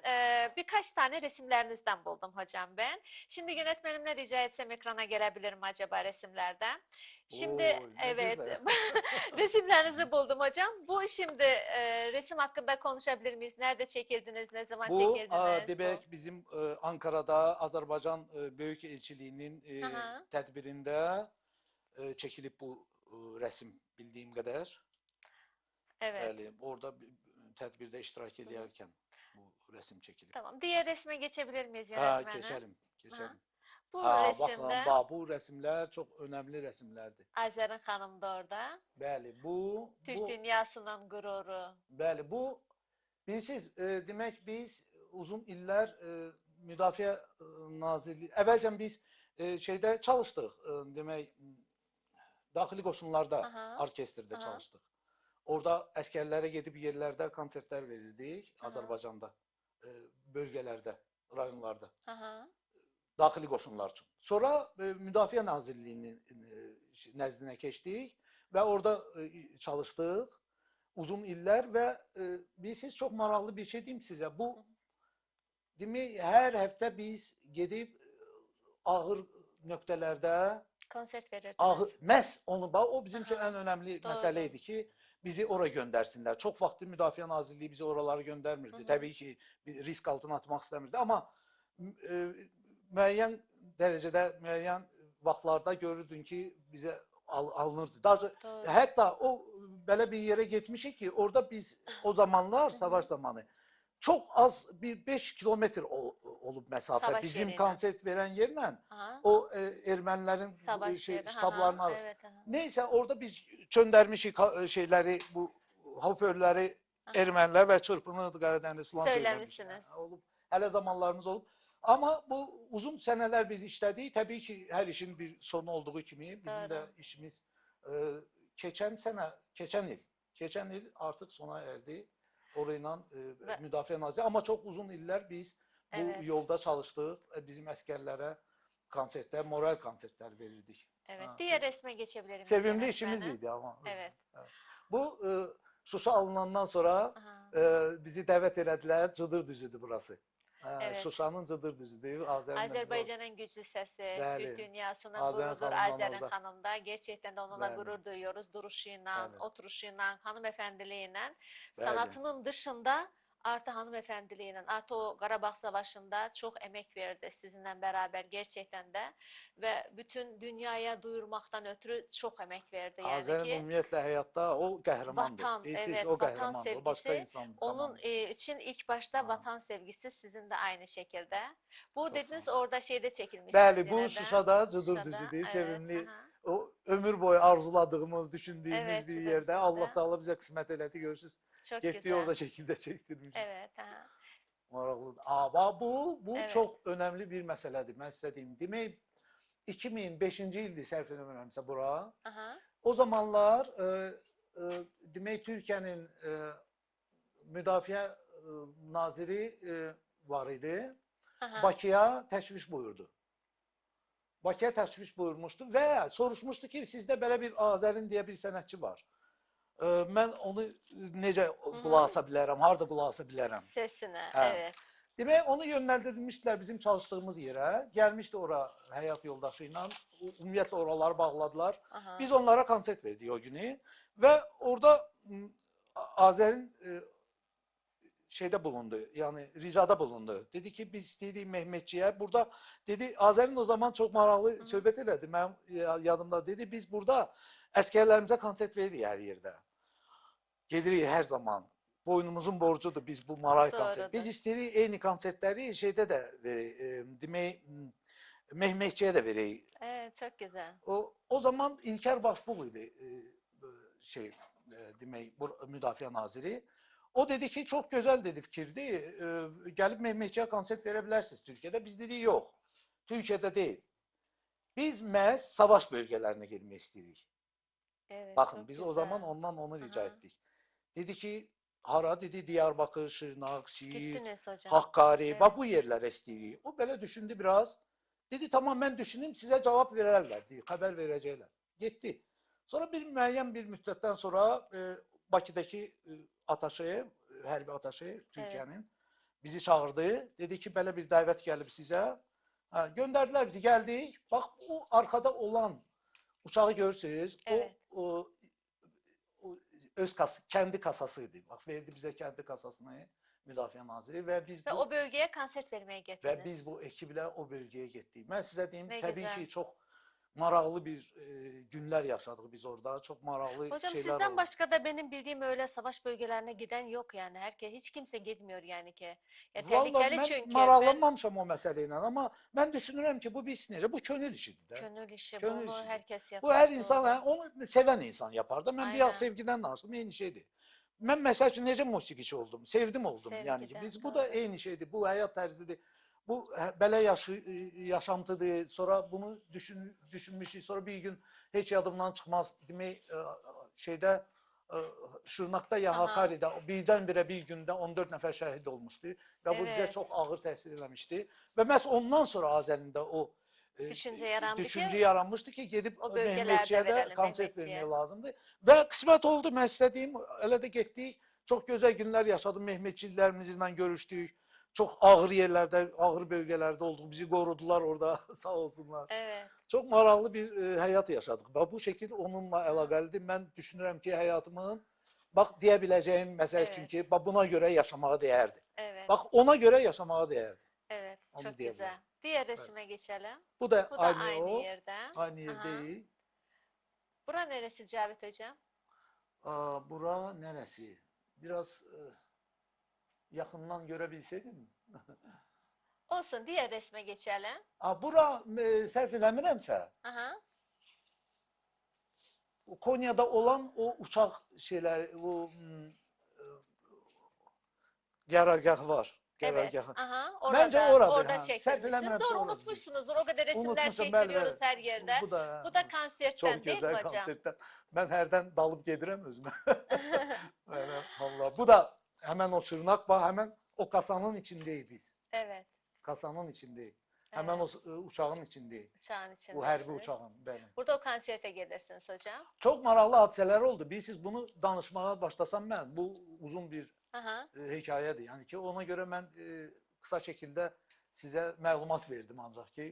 birkaç tane resimlerinizden buldum hocam ben. Şimdi yönetmenimle rica etsem ekrana gelebilirim acaba resimlerden. Şimdi Oo, ne evet güzel. resimlerinizi buldum hocam. Bu şimdi resim hakkında konuşabilir miyiz? Nerede çekildiniz? Ne zaman Bu çekildiniz? demək bizim Ankara'da Azərbaycan Böyük Elçiliyinin Aha. tədbirində çəkilib bu rəsim bildiyim qədər. Evet. Bəli, orada tədbirdə iştirak edərkən bu rəsim çəkilib. Tamam. Diğer resme geçebilir miyiz Ha, yönetmenim? keçəlim, keçəlim. Bu Baxın, resimdə bax, bu rəsmlər çox önəmli rəsmlərdir. Azərin xanım da orada. Bəli, Türk dünyasının qüruru. bəli, bu bilirsiniz, demək biz uzun illər Müdafiə Nazirliyi, əvvəlcən biz şeydə çalışdıq, demək, daxili qoşunlarda, Aha, orkestrdə aha, çalışdıq. Orada əskərlərə gedib yerlərdə konsertlər verirdik, aha, Azərbaycanda, bölgələrdə, rayonlarda, aha. daxili qoşunlar üçün. Sonra Müdafiə Nazirliyinin nəzdinə keçdik və orada çalışdıq uzun illər və bilirsiniz, çox maraqlı bir şey deyim sizə. Bu, demək, hər həftə biz gedib ağır nöqtələrdə Konsert verirdiniz. məhz onu, o bizim üçün Aha, ən önəmli doğru. məsələ idi ki, bizi ora göndərsinlər. Çox vaxt Müdafiə Nazirliyi bizi oraları göndərmirdi. Təbii ki, risk altına atmaq istəmirdi, amma müəyyən dərəcədə, müəyyən vaxtlarda görürdün ki, bizə alınırdı. Doğru. Hətta o belə bir yerə getmişik ki, orada biz o zamanlar, savaş zamanı çox az bir 5 kilometr olub məsafə. Savaş Bizim yerinə. konsert verən yerlə Aha. o ermənilərin Savaş yeri. ştablarının Aha, arası. evet, aha. Neysə orada biz çöndərmişik şeyləri, bu hoparlörləri Aha. ermənilər və çırpınırdı Qaradəniz falan söyləmişik. Söyləmişsiniz. Olub. Hələ zamanlarımız olub. Amma bu uzun sənələr biz işlədik. Təbii ki, hər işin bir sonu olduğu kimi bizim də Doğru. işimiz keçən il artıq sona erdi. Orayla Müdafiə Nazirliyi. Amma çox uzun illər biz bu Evet. yolda çalışdıq. Bizim əskərlərə konsertlər, moral konsertlər verirdik. Evet. Ha. Diğer resme geçebilir miyiz Sevimli yönetmenim? işimiz idi ama. Evet. Bu Şuşa alınandan sonra Aha. bizi dəvət elədilər. Cıdır düzüdür burası. Evet. Şuşanın Cıdır düzüdür. Azerbaycan'ın güçlü sesi, Bəli. Türk dünyasının Azərin gururudur xanımdan Azərin orada. xanım da. Gerçekten de onunla Bəli. gurur duyuyoruz. Duruşuyla, Bəli. oturuşuyla, hanımefendiliğiyle. Sanatının dışında artı hanımefendiliğiyle, artı o Qarabağ Savaşı'nda çok emek verdi sizinle beraber gerçekten de. Ve bütün dünyaya duyurmaktan ötürü çok emek verdi. Yani Azərin ki ümumiyyətlə həyatda o qəhrəmandır. vatan, Bilirsiniz, evet, o vatan qəhrəmandır. O başqa sevgisi. insandır. Onun Tamam. için ilk başta Ha. vatan sevgisi sizin de aynı şekilde. Bu Çok dediniz sağ olun. orada şeyde çekilmişsiniz Bəli, yine bu de. Şuşada Cıdır Şuşada, düzüdür. evet, Sevimli, aha. o ömür boyu arzuladığımız, düşündüğümüz Evet, bir Cıdır yerdə. düzündə. Allah Teala bizə qismət elədi, görürsüz. Çok Getdik güzel. orada şəkildə çəkdirmişik. Evet, aha. Maraqlıdır. Amma bu Evet. çox önəmli bir məsələdir. Mən sizə deyim. Demək 2005-ci ildir səhv eləmirəmsə bura. Aha. O zamanlar demək Türkiyənin Müdafiə Naziri var idi. Aha. Bakıya təşrif buyurdu. Bakıya təşrif buyurmuşdu və soruşmuşdu ki, sizdə belə bir Azərin deyə bir sənətçi var. Mən onu necə qulaq asa bilərəm, harda qulaq asa bilərəm? Sesine, Hə. evet. Demək, onu yönləndirmişdilər bizim çalışdığımız yerə. Gəlmişdi ora həyat yoldaşı ilə. Ümumiyyətlə oraları bağladılar. Aha. Biz onlara konsert verdik o günü və orada Azərin şeydə bulundu, yəni ricada bulundu. Dedi ki, biz istəyirik Mehmetçiyə. Burada dedi, Azərin o zaman çox maraqlı söhbət elədi. Mənim yadımda dedi, biz burada əskərlərimizə konsert veririk hər yerdə. Gedirik hər zaman. Boynumuzun borcudur biz bu maray konsert. Biz istəyirik eyni konsertləri şeydə də verək, demək Mehmetçiyə də verək. Evet, çok güzel. O zaman İlker Başbuğ idi demək Müdafiə Naziri. O dedi ki, çox gözəl dedi fikirdir. Gəlib Mehmetçiyə konsert verə bilərsiniz Türkiyədə. Biz dedik, yox. Türkiyədə deyil. Biz məhz savaş bölgələrinə getmək istəyirik. Evet, Baxın, çok biz güzel. o zaman ondan onu rica Aha. etdik. Dedi ki, hara dedi, Diyarbakır, Şırnaq, Siirt, Gittiniz hocam. Hakkari, Evet. bax bu yerlərə istəyirik. O belə düşündü biraz. Dedi, tamam mən düşünüm, sizə cavab verərlər, xəbər verəcəklər. Getdi. Sonra bir müəyyən bir müddətdən sonra Bakıdakı ataşe, hərbi ataşe Türkiyənin bizi çağırdı. Dedi ki, belə bir dəvət gəlib sizə. Göndərdilər bizi, gəldik. Bax, o arkada olan uçağı görürsünüz. Evet. O öz kendi kasasıydı. Bax, verdi bizə kendi kasasını Müdafiə Naziri və biz Ve o bölgeye konsert vermeye gittiniz. biz bu ekiblə o bölgəyə getdik. Mən sizə deyim, Ne təbii güzel. ki, çox maraqlı bir günler yaşadık biz orada. Çok maraqlı Hocam şeyler sizden oldu. başka da benim bildiğim öyle savaş bölgelerine giden yok yani. Herkes hiç kimse gitmiyor yani ki. Ya Vallahi tehlikeli mən çünkü. Ben maraqlanmamışam o məsələ ilə, amma mən düşünürəm ki, bu biz necə, bu könül işidir də. gönül işi Könül bunu işidir. herkes Bu hər yapar insan, doğru. onu sevən insan yapar da. Mən bir az Aynen. sevgidən danışdım, eyni şeydir. Mən məsəl üçün necə musiqiçi oldum, sevdim oldum. Yəni ki, Sevgiden bu da doğru. eyni şeydir, bu həyat tərzidir. Bu belə yaşantıdır. Sonra bunu düşünmüşük. Sonra bir gün heç yadımdan çıxmaz. Demək şeydə Şırnaqda ya Aha. Hakkari'də birdən-birə bir gündə 14 nəfər şəhid olmuşdu və bu bizə Evet. çox ağır təsir eləmişdi. Və məhz ondan sonra Azərində o Düşünce yarandı düşüncə ki yaranmışdı ki, gedib o bölgelerde Mehmetçiyə də verelim konsert Mehmetçiye. vermək lazımdır. Və qismət oldu, mən sizə deyim, elə də getdik. Çox gözəl günlər yaşadım, Mehmetçilərimizlə görüşdük. Çox ağır yerlərdə, ağır bölgələrdə olduq. Bizi qorudular orada, sağ olsunlar. Evet. Çox maraqlı bir həyat yaşadıq. Və bu şəkil onunla əlaqəlidir. Mən düşünürəm ki, həyatımın bax deyə biləcəyim məsəl üçün Evet. ki, bax buna görə yaşamağa dəyərdi. Evet. Bax ona görə yaşamağa dəyərdi. Evet. Onu Çok diyebilirim. güzel. Diğer Evet. resime geçelim. Bu da Bu da aynı aynı o. yerden. Aynı yer Aha. değil. Bura neresi Cavit Hocam? Bura neresi? Biraz yakından görebilseydim. Olsun diğer resme geçelim. Bura səhv eləmirəmsə, Aha. Konya'da olan o uçaq şeyləri, bu qərargahı var. Evet. Qərargahı. Aha. Məncə Orada, oradır. orada Hə. Səhv çektirmişsiniz. eləmirəmsə Doğru oradır. unutmuşsunuzdur. O kadar resimler Unutmuşam, bəli, çektiriyoruz bəli. her yerde. Bu da, Bu da çox konsertten değil mi gözəl hocam? konsertdən. Mən hərdən dalıb gedirəm özümə. Belə, vallahi. Bu da hemen o Şırnak var, hemen o kasanın içindeyiz biz. Evet. Kasanın içindeyiz. Hemen Evet. o uçağın içindeyiz. Uçağın Bu içindesiniz. hərbi uçağın, benim. Burada o konserte gelirsiniz hocam. Çok maraqlı hadisələr oldu. Bilirsiniz, bunu danışmağa başlasam mən, bu uzun bir Aha. hekayədir. Yəni ki, ona görə mən qısa şəkildə sizə məlumat verdim ancaq ki,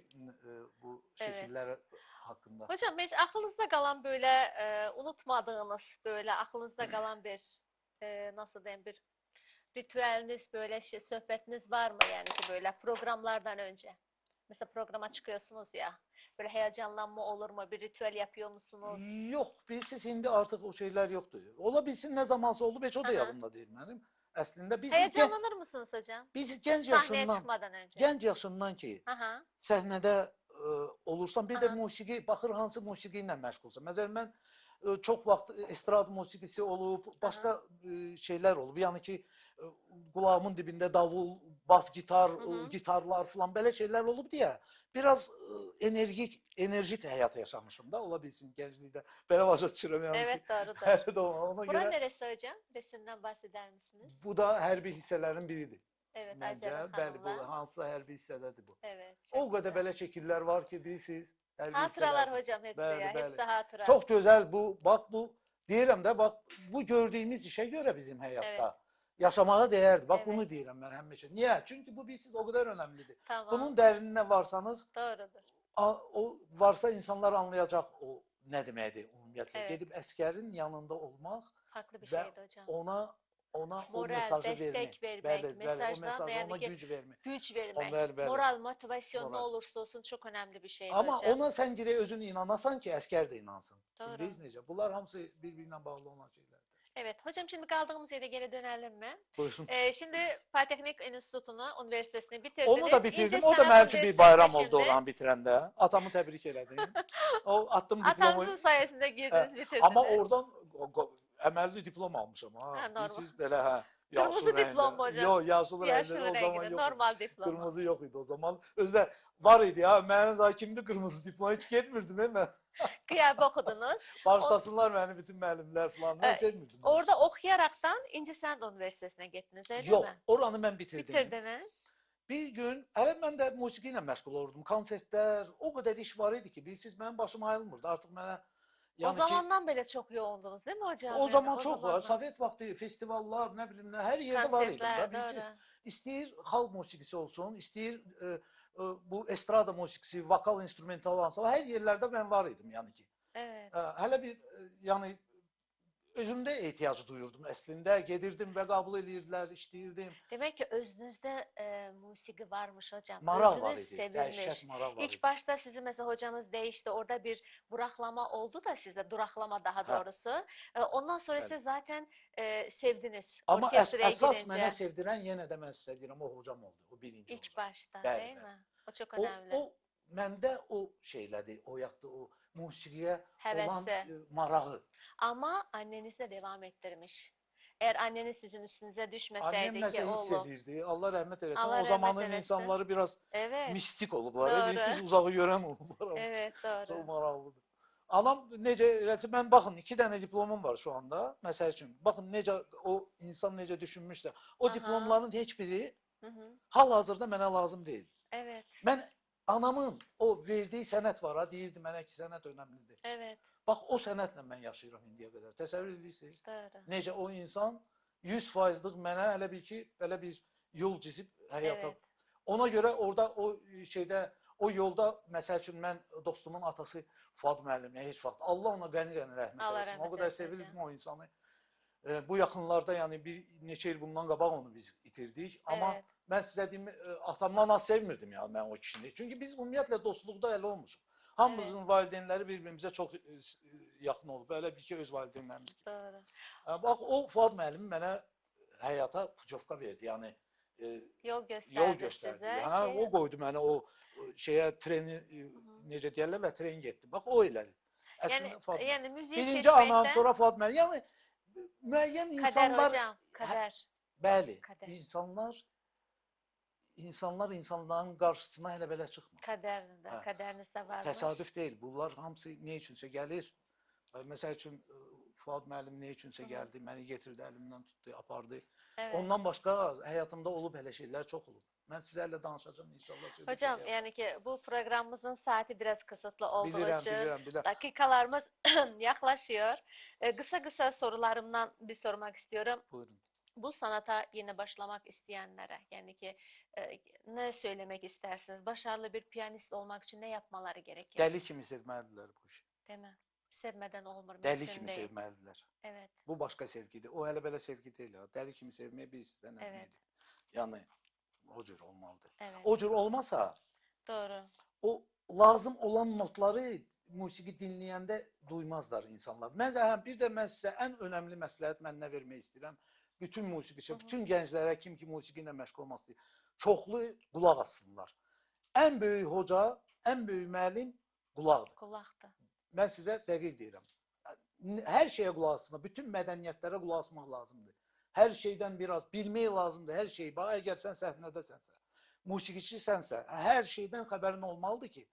bu şəkillər haqqında. Hocam hiç aklınızda kalan böyle unutmadığınız böyle aklınızda kalan bir nasıl diyeyim bir ritüeliniz böyle şey sohbetiniz var mı yani ki böyle programlardan önce? Mesela programa çıkıyorsunuz ya böyle heyecanlanma olur mu? Bir ritüel yapıyor musunuz? Yox, bilirsiniz, indi artıq o şeylər yoxdur. Ola bilsin nə zamansa olub, heç o da Aha. yadımda deyil mənim. Əslində Heyecanlanır mısınız hocam? biz gənc Sahneye yaşından, çıkmadan önce. gənc yaşından ki, Aha. səhnədə olursan, bir də Aha. musiqi, baxır hansı musiqi ilə məşğulsan. Məsələn, mən çox vaxt estrad musiqisi olub, başqa şeylər olub. Yəni ki, qulağımın dibində davul, bas gitar, Hı. gitarlar falan belə şeylər olub deyə biraz enerjik həyat yaşamışım da, ola bilsin gənclikdə. Belə başa düşürəm yəni ki. Evet doğrudur. Evet, ona Bura görə neresi hocam? Resimden bahseder misiniz? bu da hərbi hissələrin biridir. Evet Məncə, Azərbaycan bəli, bu Hanım'la. hansısa hərbi hissədədir bu. Evet. O Çok qədər güzel. belə şəkillər var ki, bilirsiniz, hərbi Hatıralar hissələr. hocam hepsi Bəli, ya. bəli. Hepsi hatıra. Çox gözəl bu, bax bu, deyirəm də, bax bu gördüyümüz işə görə bizim həyatda yaşamağa dəyərdir. Bax bunu Evet. deyirəm mən həmişə. Niyə? Çünki bu bilirsiniz o qədər önəmlidir. Tamam. Bunun dərininə varsanız, Doğrudur. o varsa insanlar anlayacaq o nə deməkdir ümumiyyətlə. Evet. Gedib əskərin yanında olmaq Farklı bir və şeydi hocam. ona o Moral, mesajı destek vermək. vermek, Bəli, bəli, o mesajdan mesajı, yani ona ki güc vermək. güç vermek, Bəli, bəli. moral, motivasyon ne Moral. olursa olsun çok önemli bir şeydi Amma hocam. ona sən girək özün inanasan ki, əskər də inansın. Doğru. Bilirsiniz necə? Bunlar hamısı bir-birinə bağlı olan şeylərdir. Evet hocam şimdi kaldığımız yere geri dönelim mi? Buyurun. Şimdi Politeknik Enstitüsü'nü, üniversitesini bitirdiniz. Onu da İnce bitirdim. O da Sanat mənim üçün bir bayram oldu Üniversitesi'nde oranı bitirəndə. Atamı təbrik elədim. O attım diplomu. atanızın sayesinde girdiniz, bitirdiniz. Amma oradan əməlli diplom almışam ha. Ha, normal. Bilirsiniz belə hə. Kırmızı diplom mu hocam? Yox, yaşıl Yaşıl rəngdə o zaman renginde, yox. normal diploma. Qırmızı yox idi o zaman. Özdə var idi ya. Mənim daha kimdi qırmızı diplom? Heç getmirdim mən. Kıyabı okudunuz. Bağışlasınlar məni bütün müəllimlər falan. Mən sevmirdim. Orada okuyaraktan İnce Sanat Üniversitesi'ne gittiniz öyle Yox, mi? oranı mən bitirdim. Bitirdiniz. Bir gün, hələ mən də musiqi ilə məşğul olurdum. Konsertlər, o qədər iş var idi ki, bilirsiniz, mənim başım ayılmırdı. Artıq mənə O zamandan beri çok yoğundunuz değil mi hocam? o Yani zaman çox var. zamandan. Sovet vaxtı festivallar, nə bilim nə, hər yerdə var idi Konsertler, da. Bilirsiniz, doğru. istəyir xalq musiqisi olsun, istəyir bu estrada musiqisi, vokal, instrumental ansambl, hər yerlərdə mən var idim yəni ki. Evet. Hələ bir yəni özümdə ehtiyac duyurdum əslində. Gedirdim və qəbul edirdilər, işləyirdim. Demek ki özünüzde musiki varmış hocam. Maraq var Özünüz idi, sevirmiş. dəhşət maraq var idi. İlk başta sizi mesela hocanız değişti. Orada bir duraklama oldu da sizde. Duraklama daha Hə, doğrusu. Ondan sonra bəli. ise zaten sevdiniz Amma orkestraya əsas mənə girince. sevdirən yenə də mən sizə deyirəm, o hocam oldu, o birinci İlk hocam. başta Bəli, değil bəli. mi? O çok O, önemli. o məndə o şeylədi, oyatdı o musiqiyə olan Hevesi. marağı. Ama anneniz de devam ettirmiş. Eğer anneniz sizin üstünüze Annem düşmeseydi ki nəsə hiss oğlum. edirdi. Allah rəhmət eləsin. Allah O rahmet zamanın eylesin. insanları biraz Evet. mistik olublar. Doğru. Bilirsiniz, uzağı görən olublar. Hamısı. Evet Çox doğru. maraqlıdır. Anam necə eləsə, mən baxın 2 dənə diplomum var şu anda. Məsəl üçün, baxın necə o insan necə düşünmüşsə, o Aha. diplomların heç biri Hı hı. hal-hazırda mənə lazım deyil. Evet. Mən anamın o verdiyi sənət var ha, deyirdi mənə ki, sənət önəmlidir. Evet. Bax o sənətlə mən yaşayıram indiyə qədər. Təsəvvür edirsiniz? Doğru. Necə o insan 100%'lıq mənə elə bil ki, belə bir yol çizib həyata. Evet. Ona görə orada o şeydə, o yolda məsəl üçün mən dostumun atası Fuad müəllimə heç vaxt Allah ona qəni-qəni rəhmət Allah eləsin. O rəhmət qədər eləsin sevirdim hocam. o insanı. Bu yaxınlarda yəni bir neçə il bundan qabaq onu biz itirdik. Amma Evet. mən sizə deyim, atamdan az sevmirdim ya mən o kişini. Çünki biz ümumiyyətlə dostluqda elə olmuşuq. Hamımızın valideynləri bir-birimizə çox yaxın olub. Elə bir ki, öz valideynlərimiz kimi. Doğru. Bax, o Fuad müəllim mənə həyata putyovka verdi. Yəni Yol gösterdi, yol göstərdi. size Hə, ki o qoydu məni o şeyə treni necə deyirlər və tren getdi. Bax o elədi. yani Əslində Fuad müəllim. yani müziği Birinci anam, seçmekten sonra Fuad müəllim. Yəni müəyyən kader insanlar hocam, kader. bəli, Kader. insanlar insanların qarşısına elə belə çıxmır. Kaderinde, Hə. kaderinizde varmış. Təsadüf deyil. Bunlar hamısı nə üçünsə gəlir. Məsəl üçün Fuad müəllim nə üçünsə gəldi, məni getirdi, əlimdən tutdu, apardı. Evet. Ondan başqa həyatımda olub elə şeylər çox olub. Mən sizlərlə danışacağım inşallah. söhbət Hocam edəyəm. yani ki bu programımızın saati biraz kısıtlı olduğu Bilirəm, için bilirəm. dakikalarımız yaklaşıyor. Kısa kısa sorularımdan bir sormak istiyorum. Buyurun. Bu sanata yeni başlamak isteyenlere yani ki ne söylemek istersiniz? Başarılı bir piyanist olmak için ne yapmaları gerekir? Dəli kimi sevməlidirlər bu işi. Değil mi? Sevmeden olmur, Dəli mümkün kimi değil. sevməlidirlər. Evet, Bu başqa sevgidir. O hələ belə sevgi deyil. Dəli kimi sevməyə biz sizdən Evet. Yəni o cür olmalıdır. evet. O cür olmasa Doğru. o lazım olan notları musiqi dinləyəndə duymazlar insanlar. Bir də mən sizə ən önəmli məsləhət mən nə vermək istəyirəm? Bütün musiqiçi, bütün gənclərə kim ki musiqi ilə məşğul olmaq istəyir, çoxlu qulaq assınlar. Ən böyük hoca, ən böyük müəllim qulaqdır. Kulakta. Mən sizə dəqiq deyirəm. Hər şeyə qulaq assınlar, bütün mədəniyyətlərə qulaq asmaq lazımdır. Hər şeydən biraz bilmək lazımdır, hər şeyi. Bax, əgər sən səhnədəsənsə, musiqiçisənsə, hər şeydən xəbərin olmalıdır ki,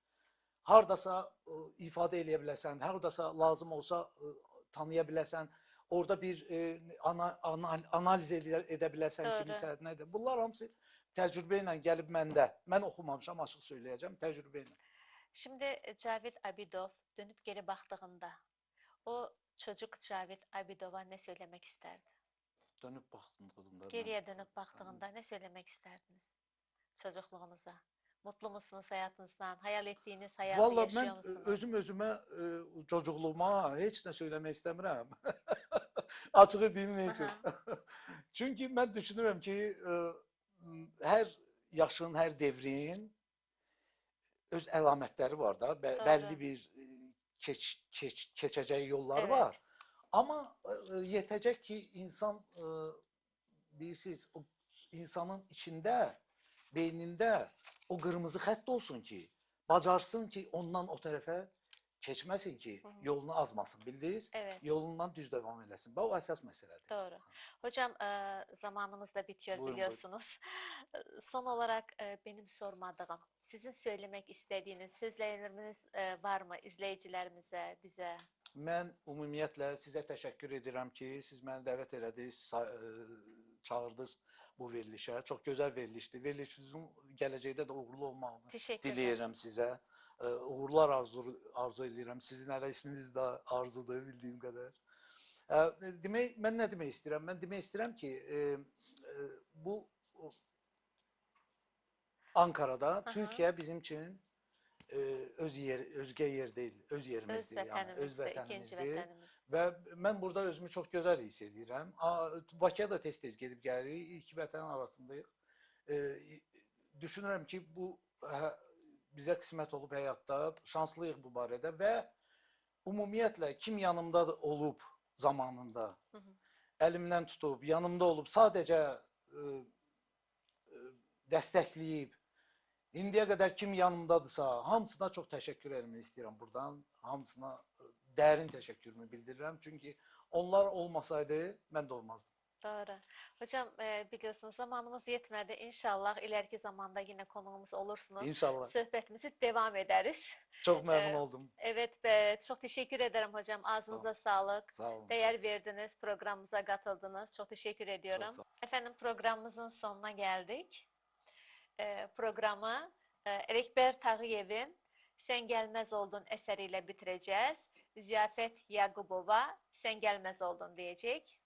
hardasa ifadə eləyə biləsən, hardasa lazım olsa tanıya biləsən, orada bir analiz edə biləsən Doğru. kimisə nədir. Bunlar hamısı təcrübə ilə gəlib məndə. Mən oxumamışam, açıq söyləyəcəm, təcrübə ilə. Şimdi Cavit Abidov dönüp geri baktığında o çocuk Cavit Abidov'a ne söylemek isterdi? Dönüb baxdığımda. Geriye dönüp baktığında ne söylemek isterdiniz çocukluğunuza? Mutlu musunuz hayatınızdan? Hayal ettiğiniz hayatı Valla yaşıyor mən musunuz? özümə, çocuqluğuma heç nə söyləmək istəmirəm. Açığı deyim nə üçün. Çünki mən düşünürəm ki, hər yaşın, hər devrin öz əlamətləri var da, bəlli bir keçəcək yolları Evet. var. Amma yetəcək ki, insan, bilirsiniz, o insanın içində, beynində o qırmızı xətt olsun ki, bacarsın ki, ondan o tərəfə keçməsin ki, yolunu azmasın, bildiniz? Evet. Yolundan düz devam eləsin. Bu əsas məsələdir. Doğru. Hocam zamanımız da bitiyor Buyurun, biliyorsunuz. Son olarak benim sormadığım, sizin söylemek istediğiniz sözleriniz var mı izleyicilerimize, bize? Mən ümumiyyətlə sizə təşəkkür edirəm ki, siz məni dəvət elədiniz, çağırdınız bu verilişə. Çox gözəl verilişdir. Verilişinizin gələcəkdə də uğurlu olmağını Teşekkür ederim. diləyirəm sizə. Uğurlar arzu edirəm. Sizin hələ isminiz də arzudur bildiyim qədər. Demək, mən nə demək istəyirəm? Mən demək istəyirəm ki, bu Ankara'da Türkiye bizim için özgə yer deyil, öz yerimizdir, Öz yəni öz vətənimizdir, ikinci vətənimizdir. vətənimiz. Və mən burada özümü çox gözəl hiss edirəm. Bakıya da tez-tez gedib gəlirik, iki vətən arasındayıq. Düşünürəm ki, bu bizə qismət olub həyatda, şanslıyıq bu barədə və ümumiyyətlə kim yanımda olub zamanında, əlimdən tutub, yanımda olub, sadəcə dəstəkləyib, indiyə qədər kim yanımdadırsa, hamısına çox təşəkkür etmək istəyirəm buradan. Hamısına dərin təşəkkürümü bildirirəm. Çünki onlar olmasaydı, mən də olmazdım. Doğru. Hocam biliyorsunuz zamanımız yetmedi. İnşallah ileriki zamanda yine konuğumuz olursunuz. İnşallah. Sohbetimizi devam ederiz. Çok memnun oldum. Evet, çok teşekkür ederim hocam. Ağzınıza sağlık. Sağ olun. Değer verdiniz, programımıza katıldınız. Çok teşekkür ediyorum. Çok sağ olun. Efendim programımızın sonuna geldik. Programı Ələkbər Tağıyev'in Sen Gelmez Oldun eseriyle bitireceğiz. Ziyafet Yaqubova Sen Gelmez Oldun diyecek.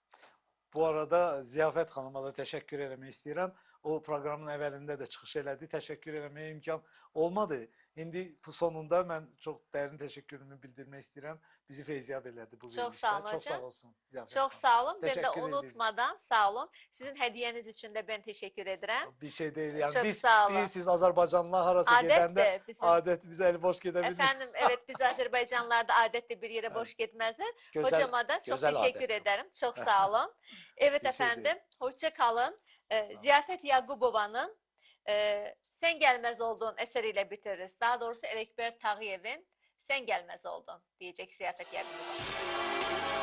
Bu arada Ziyafət xanıma da təşəkkür eləmək istəyirəm. O proqramın əvvəlində də çıxış elədi. Təşəkkür eləməyə imkan olmadı. İndi bu sonunda mən çox dərin təşəkkürümü bildirmək istəyirəm. Bizi feyziyab elədi bu Çok verilişdə. sağ olun Çok hocam. sağ olsun. Ziyafət Çok xanım. sağ olun. Ben de Teşekkür ederiz. unutmadan sağ olun. Sizin hediyeniz için de ben teşekkür ederim. Bir şey değil yani. Çok Biz sağ olun. bilirsiniz Azərbaycanlılar harasa Adet gedəndə de bizim. adət biz əli boş gedə bilmirik. Efendim evet biz Azerbaycanlılarda adette bir yere boş gitmezler. Hocama da çok güzel teşekkür adet. ederim. Çok sağ olun. Evet Bir şey efendim. Hoşça kalın. olun. Ziyafet Yaqubova'nın Sen Gelmez Oldun eseriyle bitiririz. Daha doğrusu Ələkbər Tağıyev'in Sen Gelmez Oldun diyecek Ziyafet Yaqubova.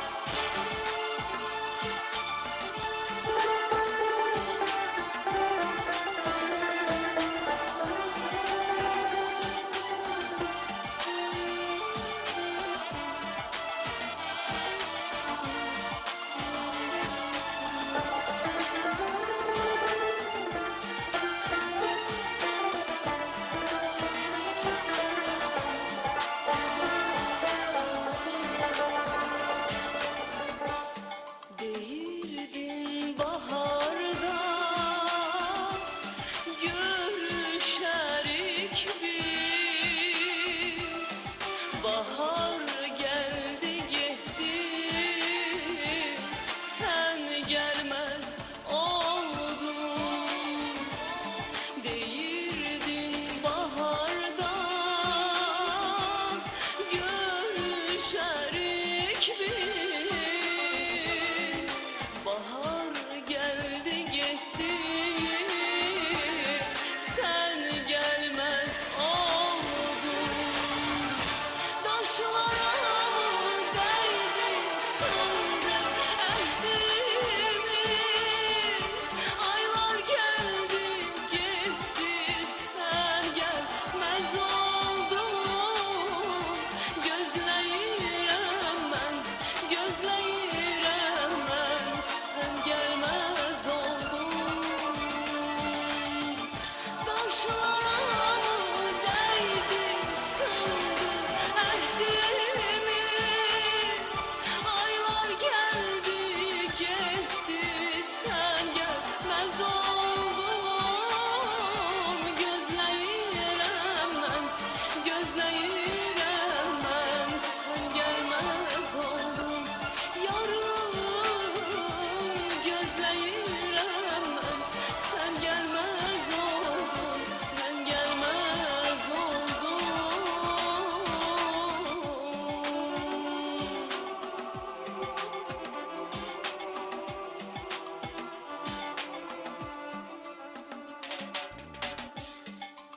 Değildin baharda görüşerik biz. Bahar geldi gitti, sen gelmez oldun. Değildin baharda görüşerik biz. Bahar geldi gitti, sen gelmez oldun. Taşlara değdi söndü ehdimiz. Aylar geldi gitti, sen gelmez oldun. Gözleyirem ben, gözleyirem ben, sen gelmez oldun. Taşlara değdi söndü ehdimiz. Aylar geldi gitti, sen gelmez oldun. Gözleyirem ben, gözleyirem ben, sen gelmez oldun. Yarım gözleyirem ben, sen gelmez oldun, sen gelmez oldun.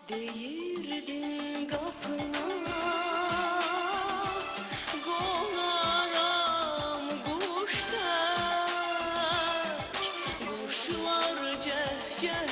Değirdin kapına, konaram kuşlar, kuşlar cehceh